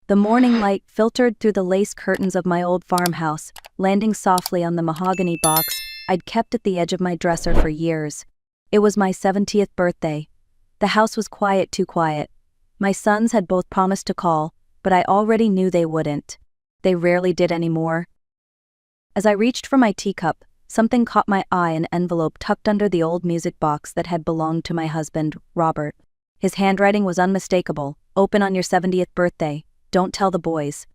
The morning light filtered through the lace curtains of my old farmhouse, landing softly on the mahogany box I'd kept at the edge of my dresser for years. It was my 70th birthday. The house was quiet, too quiet. My sons had both promised to call, but I already knew they wouldn't. They rarely did anymore. As I reached for my teacup, something caught my eye, an envelope tucked under the old music box that had belonged to my husband, Robert. His handwriting was unmistakable. Open on your 70th birthday. Don't tell the boys.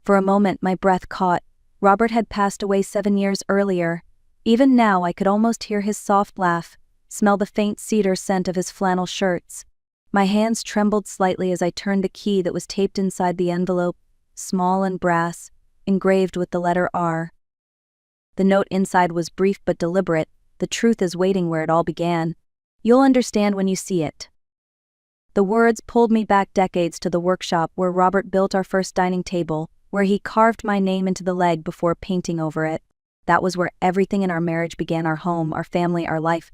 For a moment my breath caught. Robert had passed away 7 years earlier. Even now I could almost hear his soft laugh, smell the faint cedar scent of his flannel shirts. My hands trembled slightly as I turned the key that was taped inside the envelope, small and brass, engraved with the letter R. The note inside was brief but deliberate. The truth is waiting where it all began. You'll understand when you see it. The words pulled me back decades to the workshop where Robert built our first dining table, where he carved my name into the leg before painting over it. That was where everything in our marriage began, our home, our family, our life.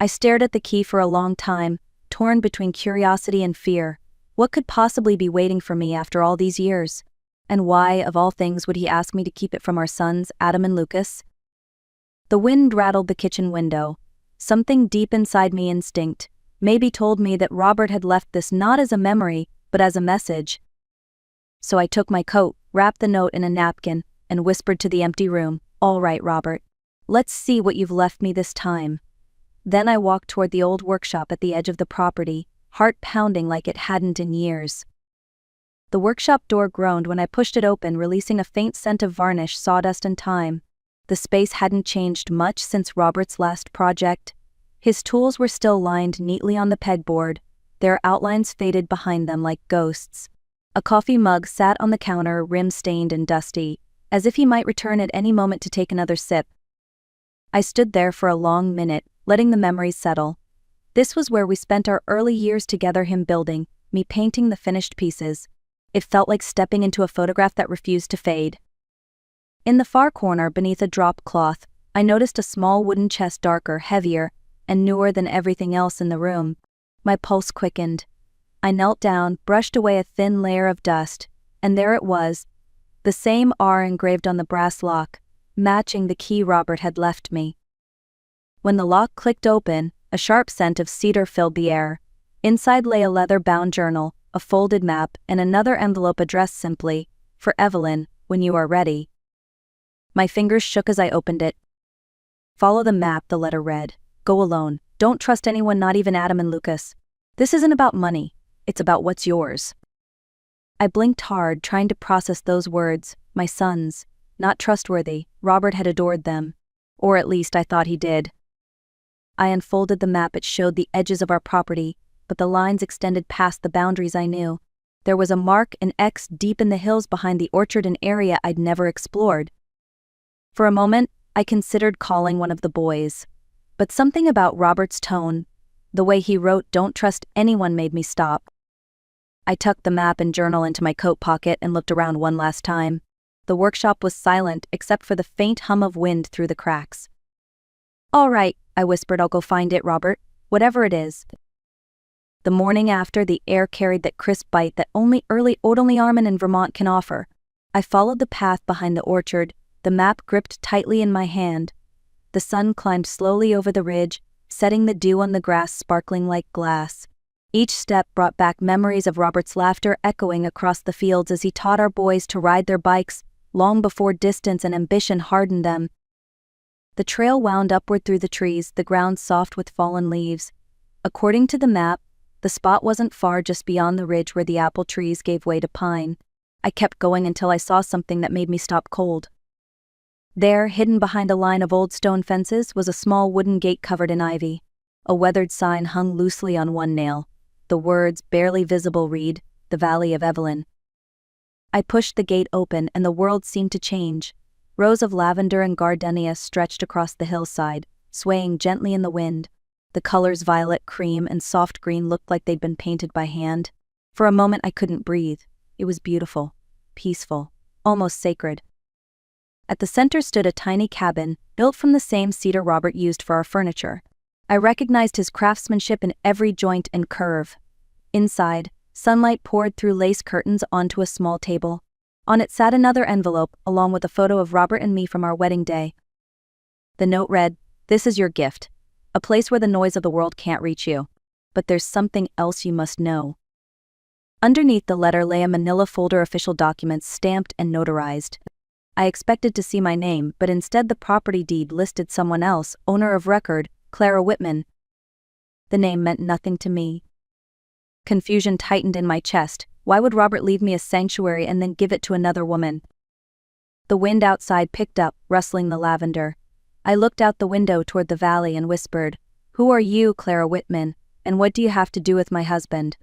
I stared at the key for a long time, torn between curiosity and fear. What could possibly be waiting for me after all these years? And why, of all things, would he ask me to keep it from our sons, Adam and Lucas? The wind rattled the kitchen window. Something deep inside me, instinct, maybe told me that Robert had left this not as a memory, but as a message. So I took my coat, wrapped the note in a napkin, and whispered to the empty room, "All right, Robert. Let's see what you've left me this time." Then I walked toward the old workshop at the edge of the property, heart pounding like it hadn't in years. The workshop door groaned when I pushed it open, releasing a faint scent of varnish, sawdust, and time. The space hadn't changed much since Robert's last project. His tools were still lined neatly on the pegboard, their outlines faded behind them like ghosts. A coffee mug sat on the counter, rim-stained and dusty, as if he might return at any moment to take another sip. I stood there for a long minute, letting the memories settle. This was where we spent our early years together, him building, me painting the finished pieces. It felt like stepping into a photograph that refused to fade. In the far corner, beneath a drop cloth, I noticed a small wooden chest, darker, heavier, and newer than everything else in the room. My pulse quickened. I knelt down, brushed away a thin layer of dust, and there it was, the same R engraved on the brass lock, matching the key Robert had left me. When the lock clicked open, a sharp scent of cedar filled the air. Inside lay a leather-bound journal, a folded map, and another envelope addressed simply, "For Evelyn, when you are ready." My fingers shook as I opened it. "Follow the map," the letter read. "Go alone. Don't trust anyone, not even Adam and Lucas. This isn't about money. It's about what's yours." I blinked hard, trying to process those words. My sons. Not trustworthy. Robert had adored them. Or at least I thought he did. I unfolded the map. It showed the edges of our property, but the lines extended past the boundaries I knew. There was a mark, an X, deep in the hills behind the orchard, an area I'd never explored. For a moment, I considered calling one of the boys. But something about Robert's tone, the way he wrote "Don't trust anyone," made me stop. I tucked the map and journal into my coat pocket and looked around one last time. The workshop was silent except for the faint hum of wind through the cracks. "All right," I whispered, "I'll go find it, Robert, whatever it is." The morning after, the air carried that crisp bite that only early autumn in Vermont can offer. I followed the path behind the orchard, the map gripped tightly in my hand. The sun climbed slowly over the ridge, setting the dew on the grass sparkling like glass. Each step brought back memories of Robert's laughter echoing across the fields as he taught our boys to ride their bikes, long before distance and ambition hardened them. The trail wound upward through the trees, the ground soft with fallen leaves. According to the map, the spot wasn't far, just beyond the ridge where the apple trees gave way to pine. I kept going until I saw something that made me stop cold. There, hidden behind a line of old stone fences, was a small wooden gate covered in ivy. A weathered sign hung loosely on one nail. The words, barely visible, read, "The Valley of Evelyn." I pushed the gate open and the world seemed to change. Rows of lavender and gardenia stretched across the hillside, swaying gently in the wind. The colors, violet, cream, and soft green, looked like they'd been painted by hand. For a moment I couldn't breathe. It was beautiful, peaceful, almost sacred. At the center stood a tiny cabin, built from the same cedar Robert used for our furniture. I recognized his craftsmanship in every joint and curve. Inside, Sunlight poured through lace curtains onto a small table. On it sat another envelope, along with a photo of Robert and me from our wedding day. The note read, "This is your gift. A place where the noise of the world can't reach you. But there's something else you must know." Underneath the letter lay a manila folder of official documents stamped and notarized. I expected to see my name, but instead the property deed listed someone else, owner of record, Clara Whitman. The name meant nothing to me. Confusion tightened in my chest. Why would Robert leave me a sanctuary and then give it to another woman? The wind outside picked up, rustling the lavender. I looked out the window toward the valley and whispered, "Who are you, Clara Whitman, and what do you have to do with my husband?"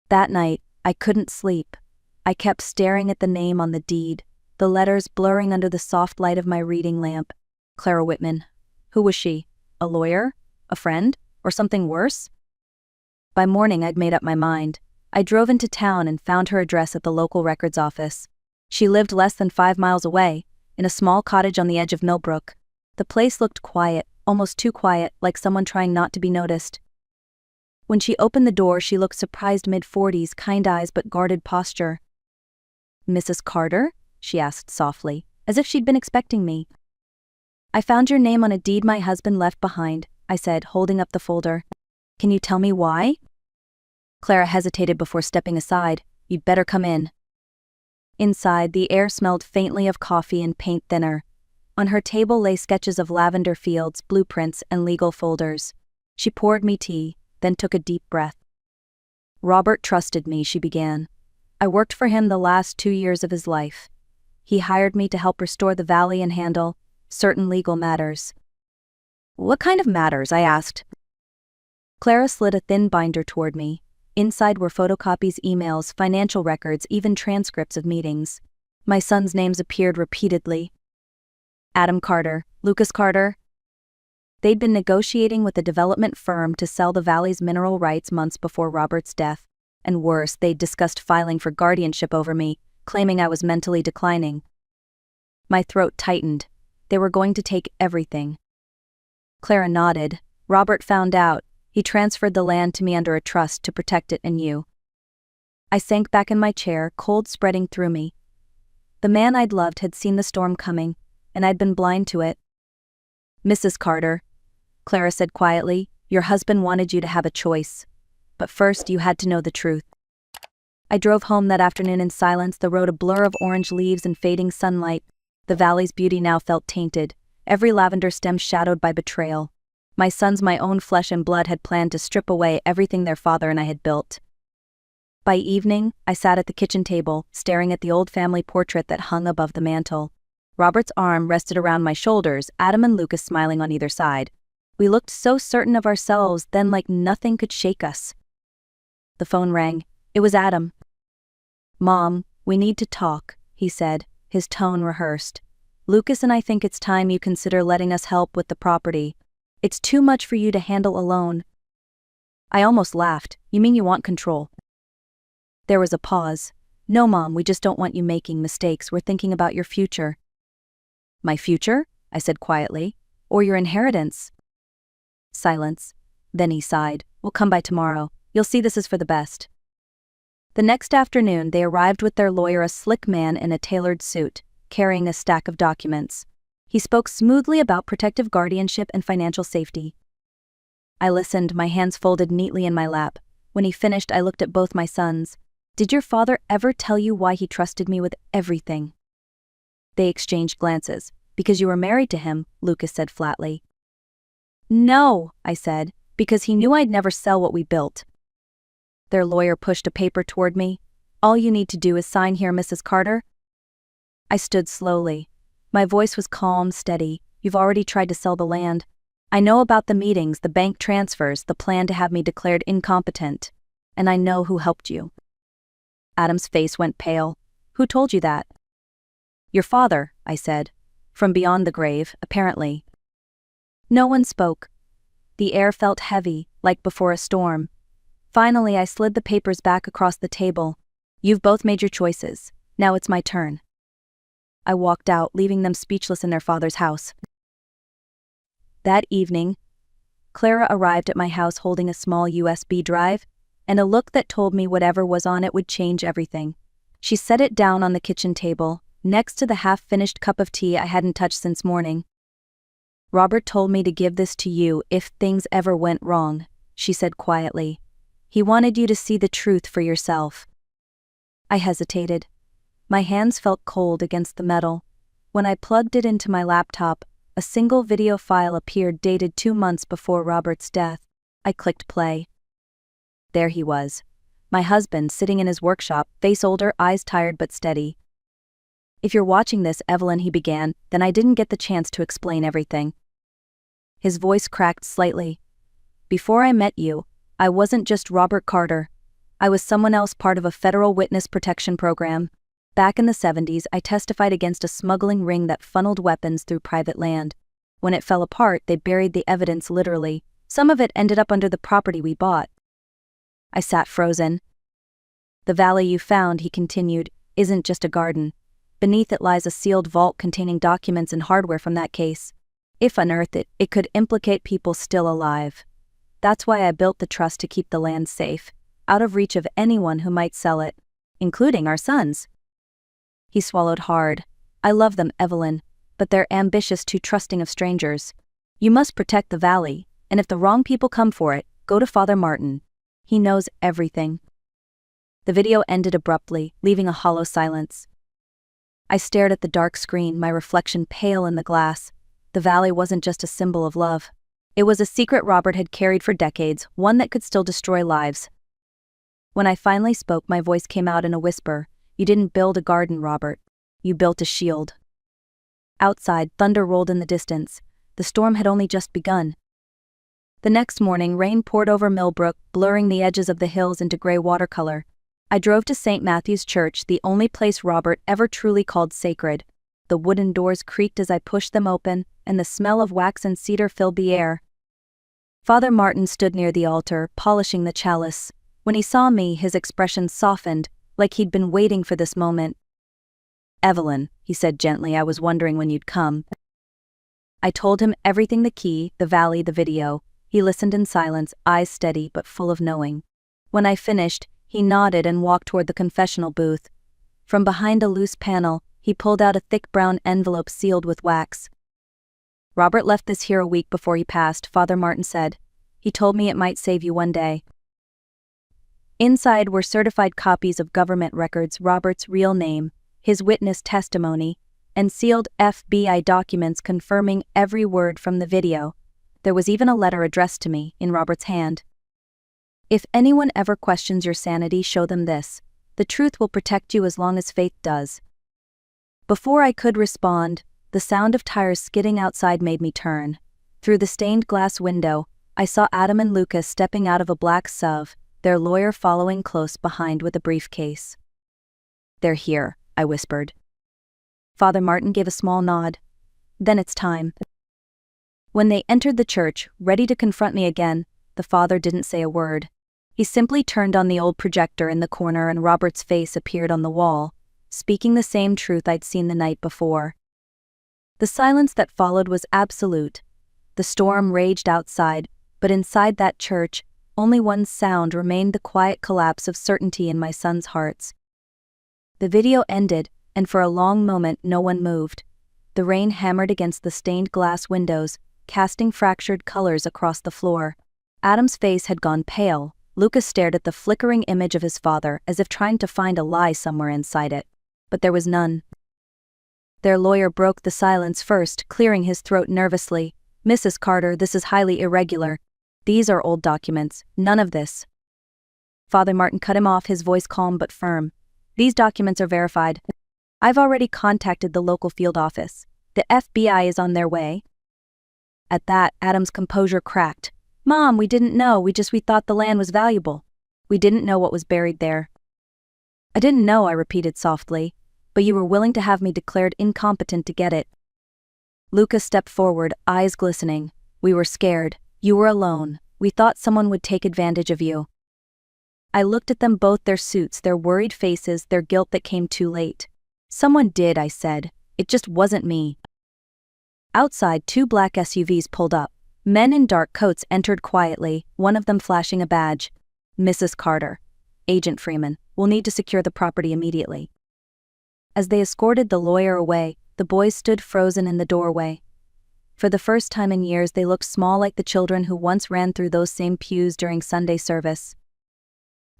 That night, I couldn't sleep. I kept staring at the name on the deed, the letters blurring under the soft light of my reading lamp. Clara Whitman. Who was she? A lawyer? A friend? Or something worse? By morning, I'd made up my mind. I drove into town and found her address at the local records office. She lived less than 5 miles away, in a small cottage on the edge of Millbrook. The place looked quiet, almost too quiet, like someone trying not to be noticed. When she opened the door, she looked surprised, mid-40s, kind eyes but guarded posture. "Mrs. Carter?" she asked softly, as if she'd been expecting me. "I found your name on a deed my husband left behind," I said, holding up the folder. "Can you tell me why?" Clara hesitated before stepping aside. "You'd better come in." Inside, the air smelled faintly of coffee and paint thinner. On her table lay sketches of lavender fields, blueprints, and legal folders. She poured me tea, then took a deep breath. "Robert trusted me," she began. "I worked for him the last 2 years of his life. He hired me to help restore the valley and handle certain legal matters." "What kind of matters?" I asked. Clara slid a thin binder toward me. Inside were photocopies, emails, financial records, even transcripts of meetings. My sons' names appeared repeatedly. Adam Carter, Lucas Carter. They'd been negotiating with a development firm to sell the valley's mineral rights months before Robert's death. And worse, they'd discussed filing for guardianship over me, claiming I was mentally declining. My throat tightened. They were going to take everything. Clara nodded. "Robert found out. He transferred the land to me under a trust to protect it and you." I sank back in my chair, cold spreading through me. The man I'd loved had seen the storm coming, and I'd been blind to it. "Mrs. Carter," Clara said quietly, "your husband wanted you to have a choice. But first you had to know the truth." I drove home that afternoon in silence, the road a blur of orange leaves and fading sunlight. The valley's beauty now felt tainted, every lavender stem shadowed by betrayal. My sons, my own flesh and blood, had planned to strip away everything their father and I had built. By evening, I sat at the kitchen table, staring at the old family portrait that hung above the mantel. Robert's arm rested around my shoulders, Adam and Lucas smiling on either side. We looked so certain of ourselves then, like nothing could shake us. The phone rang. It was Adam. "Mom, we need to talk," he said, his tone rehearsed. "Lucas and I think it's time you consider letting us help with the property. It's too much for you to handle alone." I almost laughed. "You mean you want control?" There was a pause. "No, Mom, we just don't want you making mistakes. We're thinking about your future." "My future?" I said quietly. "Or your inheritance?" Silence. Then he sighed. "We'll come by tomorrow. You'll see this is for the best." The next afternoon, they arrived with their lawyer, a slick man in a tailored suit, carrying a stack of documents. He spoke smoothly about protective guardianship and financial safety. I listened, my hands folded neatly in my lap. When he finished, I looked at both my sons. "Did your father ever tell you why he trusted me with everything?" They exchanged glances. "Because you were married to him," Lucas said flatly. "No," I said, "because he knew I'd never sell what we built." Their lawyer pushed a paper toward me. "All you need to do is sign here, Mrs. Carter." I stood slowly. My voice was calm, steady. "You've already tried to sell the land. I know about the meetings, the bank transfers, the plan to have me declared incompetent. And I know who helped you." Adam's face went pale. "Who told you that?" "Your father," I said. "From beyond the grave, apparently." No one spoke. The air felt heavy, like before a storm. Finally, I slid the papers back across the table. "You've both made your choices. Now it's my turn." I walked out, leaving them speechless in their father's house. That evening, Clara arrived at my house holding a small USB drive. and a look that told me whatever was on it would change everything. She set it down on the kitchen table, next to the half-finished cup of tea I hadn't touched since morning. "Robert told me to give this to you if things ever went wrong," she said quietly. "He wanted you to see the truth for yourself." I hesitated. My hands felt cold against the metal. When I plugged it into my laptop, a single video file appeared dated 2 months before Robert's death. I clicked play. There he was. My husband sitting in his workshop, face older, eyes tired but steady. "If you're watching this, Evelyn," he began, then I didn't get the chance to explain everything. His voice cracked slightly. "Before I met you, I wasn't just Robert Carter. I was someone else, part of a federal witness protection program. Back in the 70s, I testified against a smuggling ring that funneled weapons through private land. When it fell apart, they buried the evidence literally. Some of it ended up under the property we bought." I sat frozen. "The valley you found," he continued, "isn't just a garden. Beneath it lies a sealed vault containing documents and hardware from that case. If unearthed, it could implicate people still alive. That's why I built the trust to keep the land safe, out of reach of anyone who might sell it, including our sons." He swallowed hard. "I love them, Evelyn, but they're ambitious, too trusting of strangers. You must protect the valley, and if the wrong people come for it, go to Father Martin. He knows everything." The video ended abruptly, leaving a hollow silence. I stared at the dark screen, my reflection pale in the glass. The valley wasn't just a symbol of love. It was a secret Robert had carried for decades, one that could still destroy lives. When I finally spoke, my voice came out in a whisper. "You didn't build a garden, Robert. You built a shield." Outside, thunder rolled in the distance. The storm had only just begun. The next morning, rain poured over Millbrook, blurring the edges of the hills into gray watercolor. I drove to St. Matthew's Church, the only place Robert ever truly called sacred. The wooden doors creaked as I pushed them open, and the smell of wax and cedar filled the air. Father Martin stood near the altar, polishing the chalice. When he saw me, his expression softened, like he'd been waiting for this moment. "Evelyn," he said gently, "I was wondering when you'd come." I told him everything: the key, the valley, the video. He listened in silence, eyes steady but full of knowing. When I finished, he nodded and walked toward the confessional booth. From behind a loose panel, he pulled out a thick brown envelope sealed with wax. "Robert left this here a week before he passed," Father Martin said. "He told me it might save you one day." Inside were certified copies of government records, Robert's real name, his witness testimony, and sealed FBI documents confirming every word from the video. There was even a letter addressed to me, in Robert's hand. "If anyone ever questions your sanity, show them this. The truth will protect you as long as faith does." Before I could respond, the sound of tires skidding outside made me turn. Through the stained glass window, I saw Adam and Lucas stepping out of a black SUV, their lawyer following close behind with a briefcase. "They're here," I whispered. Father Martin gave a small nod. "Then it's time." When they entered the church, ready to confront me again, the father didn't say a word. He simply turned on the old projector in the corner and Robert's face appeared on the wall, speaking the same truth I'd seen the night before. The silence that followed was absolute. The storm raged outside, but inside that church, only one sound remained: the quiet collapse of certainty in my sons' hearts. The video ended, and for a long moment no one moved. The rain hammered against the stained glass windows, casting fractured colors across the floor. Adam's face had gone pale. Lucas stared at the flickering image of his father as if trying to find a lie somewhere inside it. But there was none. Their lawyer broke the silence first, clearing his throat nervously. "Mrs. Carter, this is highly irregular. These are old documents, none of this." Father Martin cut him off, his voice calm but firm. "These documents are verified. I've already contacted the local field office. The FBI is on their way." At that, Adam's composure cracked. "Mom, we didn't know, we thought the land was valuable. We didn't know what was buried there." "I didn't know," I repeated softly, "but you were willing to have me declared incompetent to get it." Lucas stepped forward, eyes glistening. "We were scared. You were alone. We thought someone would take advantage of you." I looked at them both, their suits, their worried faces, their guilt that came too late. "Someone did," I said. "It just wasn't me." Outside, 2 black SUVs pulled up. Men in dark coats entered quietly, one of them flashing a badge. Mrs. Carter. Agent Freeman, will need to secure the property immediately. As they escorted the lawyer away, the boys stood frozen in the doorway. For the first time in years, they looked small like the children who once ran through those same pews during Sunday service.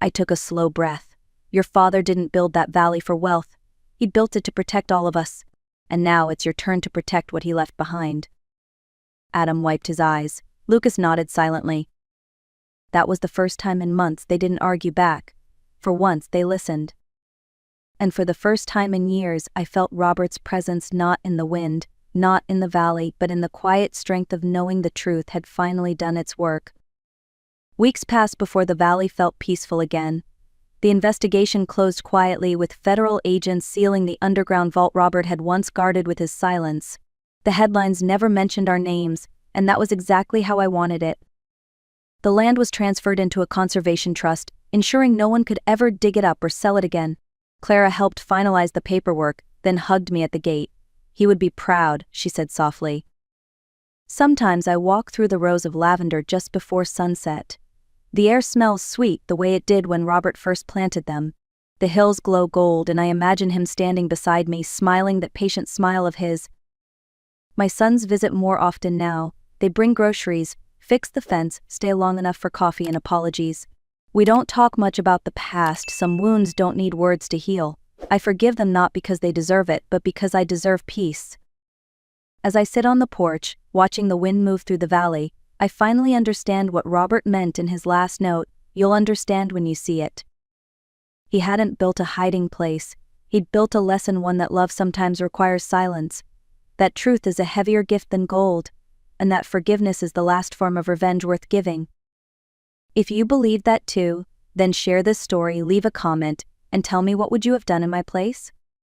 I took a slow breath. Your father didn't build that valley for wealth. He built it to protect all of us. And now it's your turn to protect what he left behind. Adam wiped his eyes. Lucas nodded silently. That was the first time in months they didn't argue back. For once, they listened. And for the first time in years, I felt Robert's presence, not in the wind, not in the valley, but in the quiet strength of knowing the truth had finally done its work. Weeks passed before the valley felt peaceful again. The investigation closed quietly, with federal agents sealing the underground vault Robert had once guarded with his silence. The headlines never mentioned our names, and that was exactly how I wanted it. The land was transferred into a conservation trust, ensuring no one could ever dig it up or sell it again. Clara helped finalize the paperwork, then hugged me at the gate. He would be proud, she said softly. Sometimes I walk through the rows of lavender just before sunset. The air smells sweet the way it did when Robert first planted them. The hills glow gold, and I imagine him standing beside me, smiling that patient smile of his. My sons visit more often now. They bring groceries, fix the fence, stay long enough for coffee and apologies. We don't talk much about the past. Some wounds don't need words to heal. I forgive them not because they deserve it, but because I deserve peace. As I sit on the porch, watching the wind move through the valley, I finally understand what Robert meant in his last note. You'll understand when you see it. He hadn't built a hiding place. He'd built a lesson, one that love sometimes requires silence. That truth is a heavier gift than gold, and that forgiveness is the last form of revenge worth giving. If you believe that too, then share this story, leave a comment, and tell me, what would you have done in my place?